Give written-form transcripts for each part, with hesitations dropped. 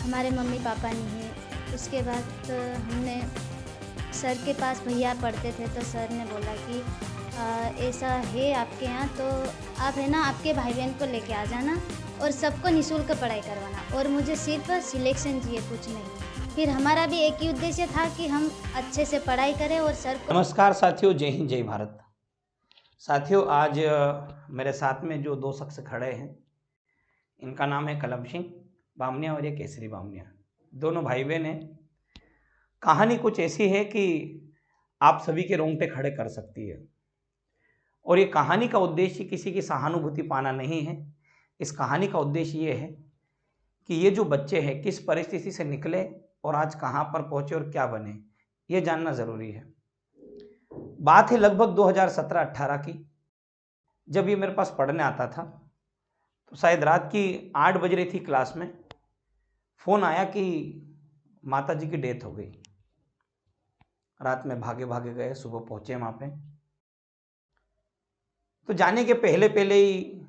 हमारे mummy papa नहीं है। उसके बाद हमने सर के पास भैया पढ़ते थे तो सर ने बोला कि ऐसा है आपके यहाँ तो आप है ना आपके भाई बहन को लेके आ जाना और सबको निःशुल्क पढ़ाई करवाना और मुझे सिर्फ सिलेक्शन चाहिए, कुछ नहीं। फिर हमारा भी एक ही उद्देश्य था कि हम अच्छे से पढ़ाई करें और सर को। नमस्कार साथियों, जय हिंद जय भारत। साथियों, आज मेरे साथ में जो दो शख्स खड़े हैं, इनका नाम है कलम सिंह बामनिया और ये केसरी बामनिया। दोनों भाई बहन हैं। कहानी कुछ ऐसी है कि आप सभी के रोंगटे खड़े कर सकती है। और ये कहानी का उद्देश्य किसी की सहानुभूति पाना नहीं है। इस कहानी का उद्देश्य ये है कि ये जो बच्चे हैं किस परिस्थिति से निकले और आज कहाँ पर पहुँचे और क्या बने, ये जानना ज़रूरी है। बात है लगभग 2017-18 की, जब ये मेरे पास पढ़ने आता था। तो शायद रात की 8 बज रही थी, क्लास में फ़ोन आया कि माता जी की डेथ हो गई। रात में भागे भागे गए, सुबह पहुँचे वहाँ पे। तो जाने के पहले पहले ही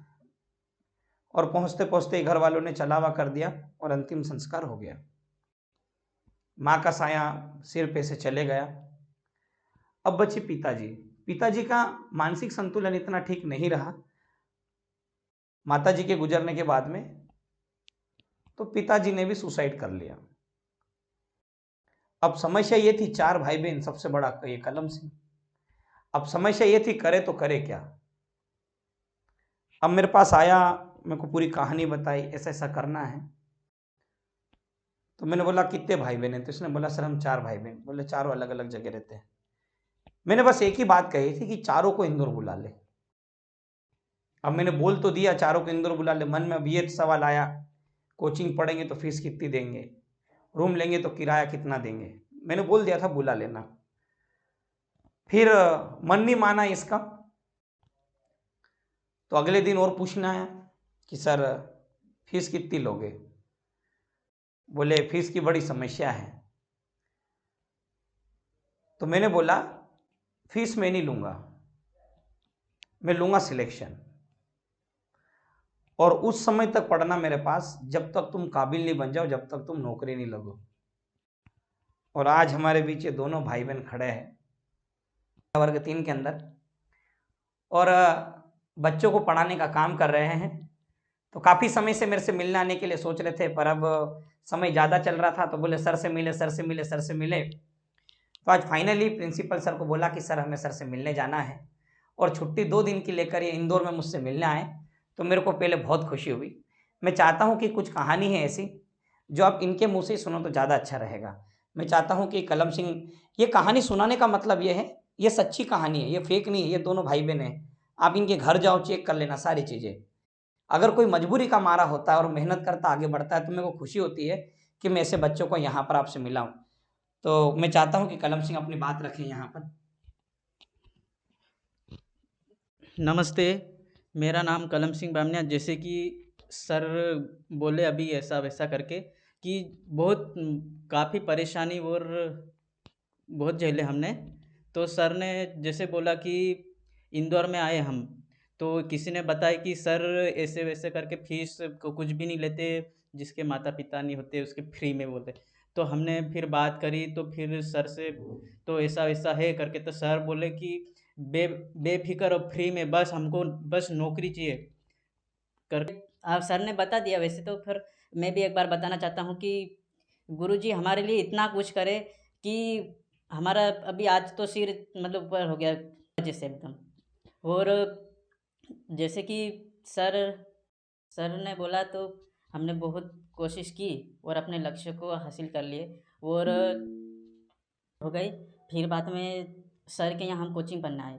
और पहुँचते पहुँचते घर वालों ने चलावा कर दिया और अंतिम संस्कार हो गया। माँ का साया सिर पे से चले गया। अब बचे पिताजी। पिताजी का मानसिक संतुलन इतना ठीक नहीं रहा माताजी के गुजरने के बाद में, तो पिताजी ने भी सुसाइड कर लिया। अब समस्या ये थी, 4 भाई बहन, सबसे बड़ा ये कलम सिंह। अब समस्या ये थी, करे तो करे क्या। अब मेरे पास आया, मेरे को पूरी कहानी बताई, ऐसा ऐसा करना है। तो मैंने बोला कितने भाई बहन हैं? तो इसने बोला सर हम 4 भाई बहन। बोले चारों अलग अलग जगह रहते हैं। मैंने बस एक ही बात कही थी कि चारों को इंदौर बुला ले। अब मैंने बोल तो दिया चारों को इंदौर बुला ले, मन में अब ये सवाल आया, कोचिंग पढ़ेंगे तो फीस कितनी देंगे, रूम लेंगे तो किराया कितना देंगे। मैंने बोल दिया था बुला लेना। फिर मन नहीं माना इसका, तो अगले दिन और पूछना आया कि सर फीस कितनी लोगे। बोले फीस की बड़ी समस्या है। तो मैंने बोला फीस मैं नहीं लूँगा, मैं लूँगा सिलेक्शन। और उस समय तक पढ़ना मेरे पास, जब तक तुम काबिल नहीं बन जाओ, जब तक तुम नौकरी नहीं लगो। और आज हमारे बीच ये दोनों भाई बहन खड़े हैं वर्ग 3 के अंदर और बच्चों को पढ़ाने का काम कर रहे हैं। तो काफ़ी समय से मेरे से मिलने आने के लिए सोच रहे थे, पर अब समय ज़्यादा चल रहा था तो बोले सर से मिले, सर से मिले, सर से मिले। तो आज फाइनली प्रिंसिपल सर को बोला कि सर हमें सर से मिलने जाना है, और छुट्टी 2 दिन की लेकर ये इंदौर में मुझसे मिलने आए। तो मेरे को पहले बहुत खुशी हुई। मैं चाहता हूँ कि कुछ कहानी है ऐसी जो आप इनके मुँह से सुनो तो ज़्यादा अच्छा रहेगा। मैं चाहता हूँ कि कलम सिंह, ये कहानी सुनाने का मतलब ये है, ये सच्ची कहानी है, ये फेक नहीं है। ये दोनों भाई बहन हैं। आप इनके घर जाओ, चेक कर लेना सारी चीज़ें। अगर कोई मजबूरी का मारा होता है और मेहनत करता आगे बढ़ता है तो मेरे को खुशी होती है कि मैं ऐसे बच्चों को यहाँ पर आपसे मिला हूँ। तो मैं चाहता हूँ कि कलम सिंह अपनी बात रखें यहाँ पर। नमस्ते, मेरा नाम कलम सिंह बामनिया। जैसे कि सर बोले अभी ऐसा वैसा करके कि बहुत काफ़ी परेशानी और बहुत झेले हमने। तो सर ने जैसे बोला कि इंदौर में आए हम, तो किसी ने बताया कि सर ऐसे वैसे करके फीस को कुछ भी नहीं लेते, जिसके माता पिता नहीं होते उसके फ्री में बोलते। तो हमने फिर बात करी तो फिर सर से तो ऐसा वैसा है करके, तो सर बोले कि बेफिक्र और फ्री में, बस हमको बस नौकरी चाहिए कर। आप सर ने बता दिया। वैसे तो फिर मैं भी एक बार बताना चाहता हूँ कि गुरुजी हमारे लिए इतना कुछ करे कि हमारा अभी आज तो सिर मतलब ऊपर हो गया जैसे एकदम। और जैसे कि सर सर ने बोला तो हमने बहुत कोशिश की और अपने लक्ष्य को हासिल कर लिए और हो गई। फिर बाद में सर के यहाँ हम कोचिंग पढ़ने आए।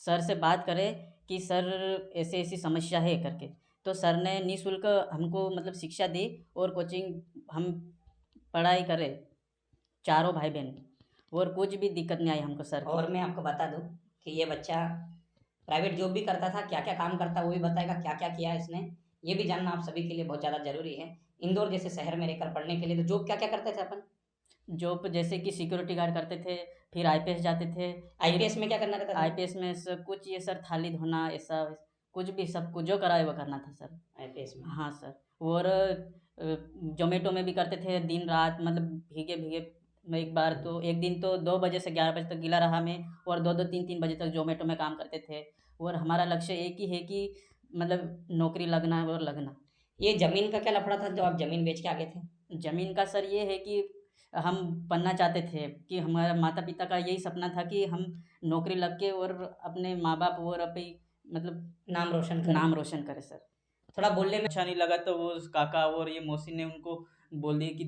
सर से बात करें कि सर ऐसे ऐसी समस्या है करके, तो सर ने निःशुल्क हमको मतलब शिक्षा दी और कोचिंग हम पढ़ाई करें चारों भाई बहन, और कुछ भी दिक्कत नहीं आई हमको सर की। और मैं आपको बता दूं कि ये बच्चा प्राइवेट जॉब भी करता था, क्या क्या काम करता वो भी बताएगा, क्या क्या किया इसने, ये भी जानना आप सभी के लिए बहुत ज़्यादा ज़रूरी है। इंदौर जैसे शहर में रहकर पढ़ने के लिए तो जॉब क्या क्या करते थे अपन? जॉब जैसे कि सिक्योरिटी गार्ड करते थे, फिर आईपीएस जाते थे। आईपीएस में क्या करना रहता था? आईपीएस में सब कुछ ये सर थाली धोना ऐसा कुछ भी, सब कुछ जो कराए वो करना था सर आईपीएस में। हाँ सर। और जोमेटो में भी करते थे दिन रात, मतलब भीगे भीगे। मैं एक दिन तो 2 बजे से 11 बजे तक गीला रहा मैं, और 2-2 3-3 बजे तक जोमेटो में काम करते थे। और हमारा लक्ष्य एक ही है कि मतलब नौकरी लगना और लगना। ये ज़मीन का क्या लफड़ा था जो आप ज़मीन बेच के आ गए थे? ज़मीन का सर ये है कि हम पढ़ना चाहते थे, कि हमारा माता-पिता का यही सपना था कि हम नौकरी लग के और अपने माँ-बाप और अपनी मतलब नाम रोशन करें। नाम रोशन करें सर। थोड़ा बोलने में अच्छा नहीं लगा तो वो उस काका और ये मौसी ने उनको बोल दिया कि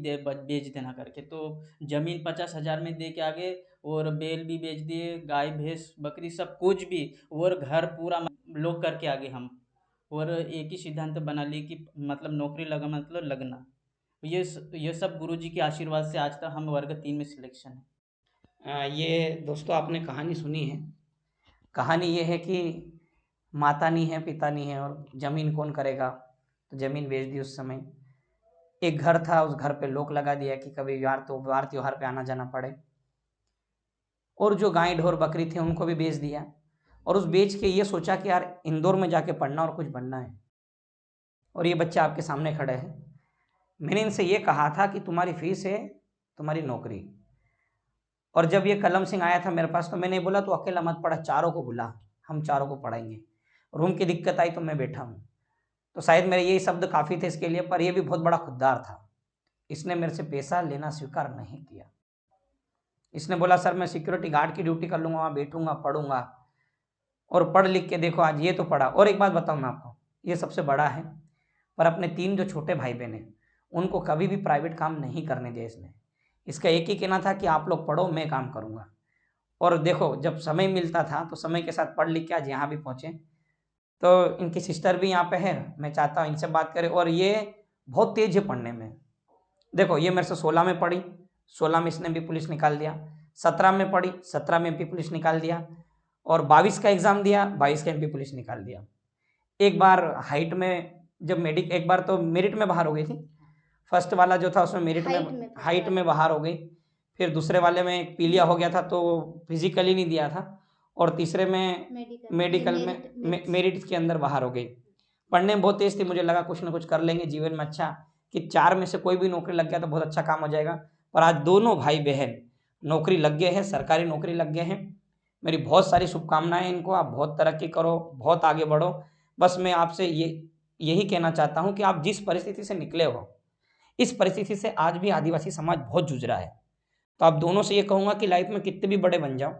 बेच देना करके, तो ज़मीन 50,000 में दे के आ गए, और बैल भी बेच दिए, गाय भैंस बकरी सब कुछ भी, और घर पूरा लोग करके आ गए हम। और एक ही सिद्धांत बना लिए कि मतलब नौकरी लगा मतलब लगना। ये सब गुरुजी के आशीर्वाद से आज तक हम वर्ग 3 में सिलेक्शन है। ये दोस्तों आपने कहानी सुनी है। कहानी ये है कि माता नहीं है, पिता नहीं है, और ज़मीन कौन करेगा, तो ज़मीन बेच दी उस समय। एक घर था, उस घर पे लॉक लगा दिया कि कभी वार त्योहार पे आना जाना पड़े। और जो गाय ढोर बकरी थे उनको भी बेच दिया, और उस बेच के ये सोचा कि यार इंदौर में जाके पढ़ना और कुछ बनना है। और ये बच्चे आपके सामने खड़े हैं। मैंने इनसे ये कहा था कि तुम्हारी फीस है तुम्हारी नौकरी। और जब ये कलम सिंह आया था मेरे पास, तो मैंने बोला तू अकेला मत पढ़ा, चारों को बुला, हम चारों को पढ़ाएंगे। रूम की दिक्कत आई तो मैं बैठा हूँ। तो शायद मेरे यही शब्द काफ़ी थे इसके लिए, पर यह भी बहुत बड़ा खुददार था। इसने मेरे से पैसा लेना स्वीकार नहीं किया। इसने बोला सर मैं सिक्योरिटी गार्ड की ड्यूटी कर लूँगा, वहाँ बैठूंगा पढ़ूंगा, और पढ़ लिख के देखो आज ये तो पढ़ा। और एक बात बताऊँ मैं आपको, ये सबसे बड़ा है, पर अपने 3 जो छोटे भाई बहन हैं उनको कभी भी प्राइवेट काम नहीं करने दिया इसने। इसका एक ही कहना था कि आप लोग पढ़ो, मैं काम करूँगा। और देखो जब समय मिलता था तो समय के साथ पढ़ लिख के आज यहाँ भी पहुँचे। तो इनकी सिस्टर भी यहाँ पे है, मैं चाहता हूँ इनसे बात करें। और ये बहुत तेज है पढ़ने में। देखो ये मेरे से 16 में पढ़ी, 16 में इसने भी पुलिस निकाल दिया। 17 में पढ़ी, 17 में एमपी पुलिस निकाल दिया। और 22 का एग्ज़ाम दिया, 22 का एमपी पुलिस निकाल दिया। एक बार हाइट में जब एक बार तो मेरिट में बाहर हो गई थी। फर्स्ट वाला जो था उसमें मेरिट में हाइट में बाहर हो गई। फिर दूसरे वाले में पीलिया हो गया था तो फिजिकली नहीं दिया था। और तीसरे में मेडिकल में मेरिट के अंदर बाहर हो गई। पढ़ने में बहुत तेज थी, मुझे लगा कुछ ना कुछ कर लेंगे जीवन में अच्छा, कि 4 में से कोई भी नौकरी लग गया तो बहुत अच्छा काम हो जाएगा। पर आज दोनों भाई बहन नौकरी लग गए हैं, सरकारी नौकरी लग गए हैं। मेरी बहुत सारी शुभकामनाएं इनको, आप बहुत तरक्की करो, बहुत आगे बढ़ो। बस मैं आपसे यही कहना चाहता हूँ कि आप जिस परिस्थिति से निकले हो, इस परिस्थिति से आज भी आदिवासी समाज बहुत जूझ रहा है। तो आप दोनों से ये कहूँगा कि लाइफ में कितने भी बड़े बन जाओ,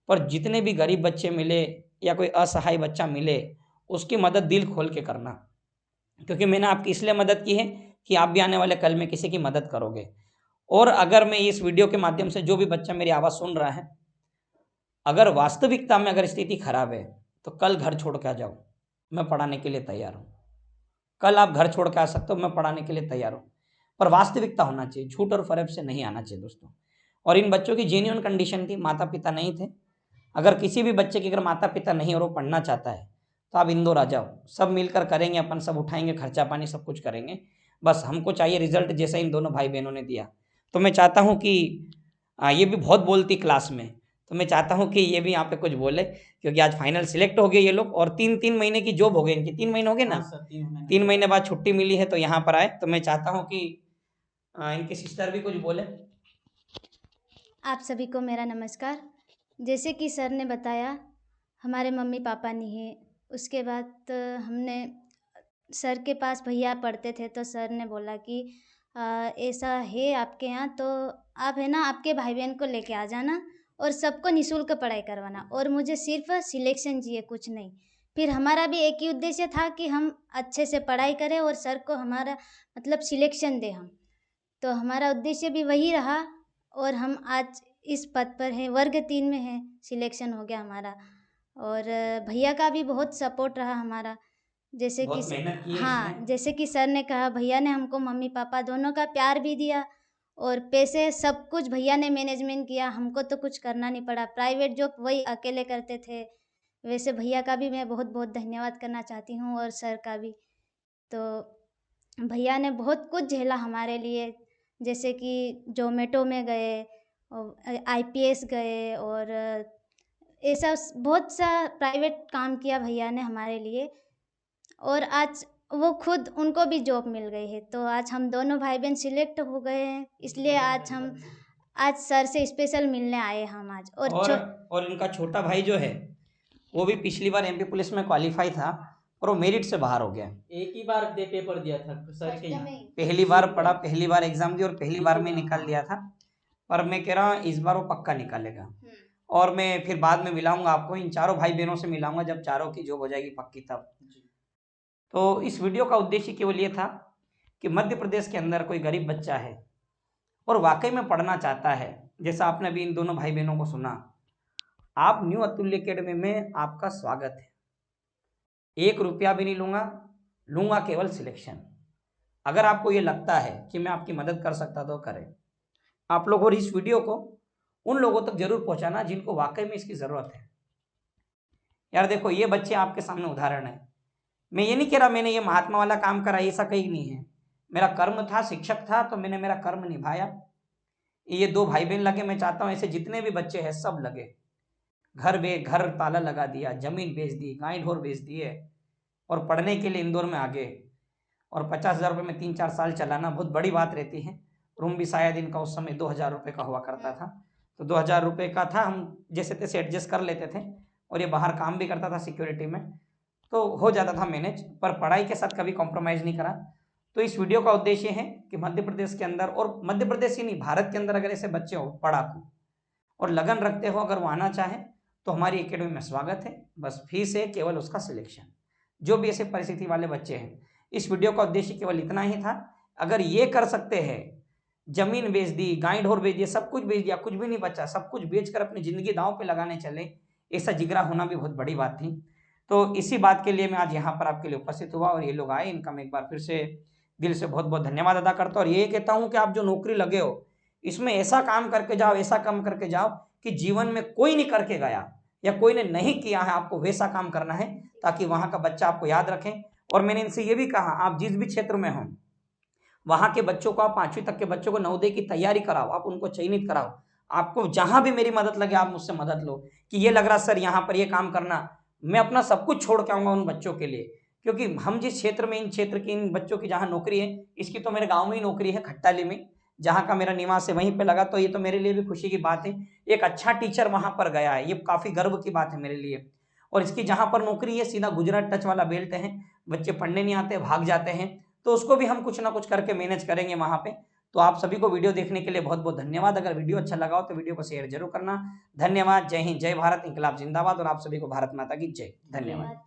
पर जितने भी गरीब बच्चे मिले या कोई असहाय बच्चा मिले, उसकी मदद दिल खोल के करना। क्योंकि मैंने आपकी इसलिए मदद की है कि आप भी आने वाले कल में किसी की मदद करोगे। और अगर मैं इस वीडियो के माध्यम से जो भी बच्चा मेरी आवाज़ सुन रहा है, अगर वास्तविकता में अगर स्थिति खराब है तो कल घर छोड़ के आ जाओ, मैं पढ़ाने के लिए तैयार हूँ। कल आप घर छोड़ के आ सकते हो, मैं पढ़ाने के लिए तैयार हूँ। पर वास्तविकता होना चाहिए, झूठ और फरेब से नहीं आना चाहिए दोस्तों। और इन बच्चों की जेन्युइन कंडीशन थी, माता पिता नहीं थे। अगर किसी भी बच्चे के अगर माता पिता नहीं और वो पढ़ना चाहता है तो आप इंदौर आ जाओ, सब मिलकर करेंगे, अपन सब उठाएंगे, खर्चा पानी सब कुछ करेंगे। बस हमको चाहिए रिजल्ट जैसा इन दोनों भाई बहनों ने दिया। तो मैं चाहता हूँ कि ये भी बहुत बोलती क्लास में, तो मैं चाहता हूँ कि ये भी यहाँ पे कुछ बोले, क्योंकि आज फाइनल सिलेक्ट हो गए ये लोग। और 3-3 महीने की जॉब हो गई इनकी, 3 महीने हो गए ना, हाँ सर, 3 महीने 3 महीने बाद छुट्टी मिली है तो यहाँ पर आए। तो मैं चाहता हूँ कि इनकी सिस्टर भी कुछ बोले। आप सभी को मेरा नमस्कार। जैसे कि सर ने बताया, हमारे मम्मी पापा नहीं है। उसके बाद हमने सर के पास भैया पढ़ते थे तो सर ने बोला कि ऐसा है आपके यहाँ, तो आप है ना आपके भाई बहन को लेके आ जाना और सबको निःशुल्क पढ़ाई करवाना, और मुझे सिर्फ सिलेक्शन चाहिए, कुछ नहीं। फिर हमारा भी एक ही उद्देश्य था कि हम अच्छे से पढ़ाई करें और सर को हमारा मतलब सिलेक्शन दें हम। तो हमारा उद्देश्य भी वही रहा, और हम आज इस पद पर हैं, वर्ग 3 में हैं, सिलेक्शन हो गया हमारा। और भैया का भी बहुत सपोर्ट रहा हमारा। जैसे कि बहुत मेहनत की है हाँ, इसने। जैसे कि सर ने कहा, भैया ने हमको मम्मी पापा दोनों का प्यार भी दिया, और पैसे सब कुछ भैया ने मैनेजमेंट किया, हमको तो कुछ करना नहीं पड़ा। प्राइवेट जॉब वही अकेले करते थे। वैसे भैया का भी मैं बहुत बहुत धन्यवाद करना चाहती हूँ, और सर का भी। तो भैया ने बहुत कुछ झेला हमारे लिए, जैसे कि जोमेटो में गए और आईपीएस गए, और ऐसा बहुत सा प्राइवेट काम किया भैया ने हमारे लिए। और आज वो खुद उनको भी जॉब मिल गई है। तो आज हम दोनों भाई बहन सिलेक्ट हो गए हैं, इसलिए आज सर से स्पेशल मिलने आए हम आज। और इनका छोटा भाई जो है वो भी पिछली बार एमपी पुलिस में क्वालिफाई था और वो मेरिट से बाहर हो गया। एक ही बार पेपर दिया था सर के यहाँ। पहली बार पढ़ा, पहली बार एग्जाम दी और पहली बार में निकाल दिया था। पर मैं कह रहा हूँ इस बार वो पक्का निकालेगा। और मैं फिर बाद में मिलाऊंगा आपको, इन चारों भाई बहनों से मिलाऊंगा जब चारों की जॉब हो जाएगी पक्की तब। तो इस वीडियो का उद्देश्य केवल ये था कि मध्य प्रदेश के अंदर कोई गरीब बच्चा है और वाकई में पढ़ना चाहता है, जैसा आपने अभी इन दोनों भाई बहनों को सुना, आप न्यू अतुल्य एकेडमी में आपका स्वागत है। 1 रुपया भी नहीं लूंगा केवल सिलेक्शन। अगर आपको ये लगता है कि मैं आपकी मदद कर सकता तो करें आप लोग, और इस वीडियो को उन लोगों तक जरूर पहुंचाना जिनको वाकई में इसकी ज़रूरत है। यार देखो, ये बच्चे आपके सामने उदाहरण है। मैं ये नहीं कह रहा मैंने ये महात्मा वाला काम करा, ऐसा कहीं नहीं है। मेरा कर्म था, शिक्षक था, तो मैंने मेरा कर्म निभाया। ये 2 भाई बहन लगे, मैं चाहता हूँ ऐसे जितने भी बच्चे हैं सब लगे। घर ताला लगा दिया, जमीन बेच दी, गाय ढोर बेच दिए और पढ़ने के लिए इंदौर में आ गए। और 50,000 रुपये में 3-4 साल चलाना बहुत बड़ी बात रहती है। रूम भी शायद इनका उस समय 2,000 रुपये का हुआ करता था, तो 2,000 रुपये का था, हम जैसे तैसे एडजस्ट कर लेते थे। और ये बाहर काम भी करता था सिक्योरिटी में, तो हो जाता था मैनेज, पर पढ़ाई के साथ कभी कॉम्प्रोमाइज़ नहीं करा। तो इस वीडियो का उद्देश्य है कि मध्य प्रदेश के अंदर, और मध्य प्रदेश ही नहीं भारत के अंदर, अगर ऐसे बच्चे हो पढ़ाकू और लगन रखते हो, अगर वो आना चाहें तो हमारी एकेडमी में स्वागत है। बस फीस है केवल उसका सिलेक्शन। जो भी ऐसे परिस्थिति वाले बच्चे हैं, इस वीडियो का उद्देश्य केवल इतना ही था। अगर ये कर सकते हैं, जमीन बेच दी, गाय ढोर बेच दिए, सब कुछ बेच दिया, कुछ भी नहीं बचा, सब कुछ बेचकर अपनी जिंदगी दांव पे लगाने चले, ऐसा जिगरा होना भी बहुत बड़ी बात थी। तो इसी बात के लिए मैं आज यहाँ पर आपके लिए उपस्थित हुआ और ये लोग आए, इनका मैं एक बार फिर से दिल से बहुत बहुत धन्यवाद अदा करता हूँ। और ये कहता हूँ कि आप जो नौकरी लगे हो, इसमें ऐसा काम करके जाओ, ऐसा काम करके जाओ कि जीवन में कोई नहीं करके गया या कोई ने नहीं किया है, आपको वैसा काम करना है ताकि वहाँ का बच्चा आपको याद रखे। और मैंने इनसे ये भी कहा, आप जिस भी क्षेत्र में हो वहाँ के बच्चों को, आप 5वीं तक के बच्चों को नवोदय की तैयारी कराओ, आप उनको चयनित कराओ। आपको जहाँ भी मेरी मदद लगे आप मुझसे मदद लो कि ये लग रहा सर यहाँ पर ये काम करना, मैं अपना सब कुछ छोड़ के आऊँगा उन बच्चों के लिए। क्योंकि हम जिस क्षेत्र में, इन क्षेत्र की इन बच्चों की जहाँ नौकरी है, इसकी तो मेरे गाँव में ही नौकरी है, खट्टाली में, जहाँ का मेरा निवास है वहीं पे लगा, तो ये तो मेरे लिए भी खुशी की बात है। एक अच्छा टीचर वहाँ पर गया है, ये काफ़ी गर्व की बात है मेरे लिए। और इसकी जहाँ पर नौकरी है, सीधा गुजरात टच वाला बेल्ट है, बच्चे पढ़ने नहीं आते, भाग जाते हैं, तो उसको भी हम कुछ ना कुछ करके मैनेज करेंगे वहाँ पे। तो आप सभी को वीडियो देखने के लिए बहुत बहुत धन्यवाद। अगर वीडियो अच्छा लगा हो तो वीडियो को शेयर जरूर करना। धन्यवाद। जय हिंद, जय भारत, इंकलाब जिंदाबाद। और आप सभी को भारत माता की जय। धन्यवाद।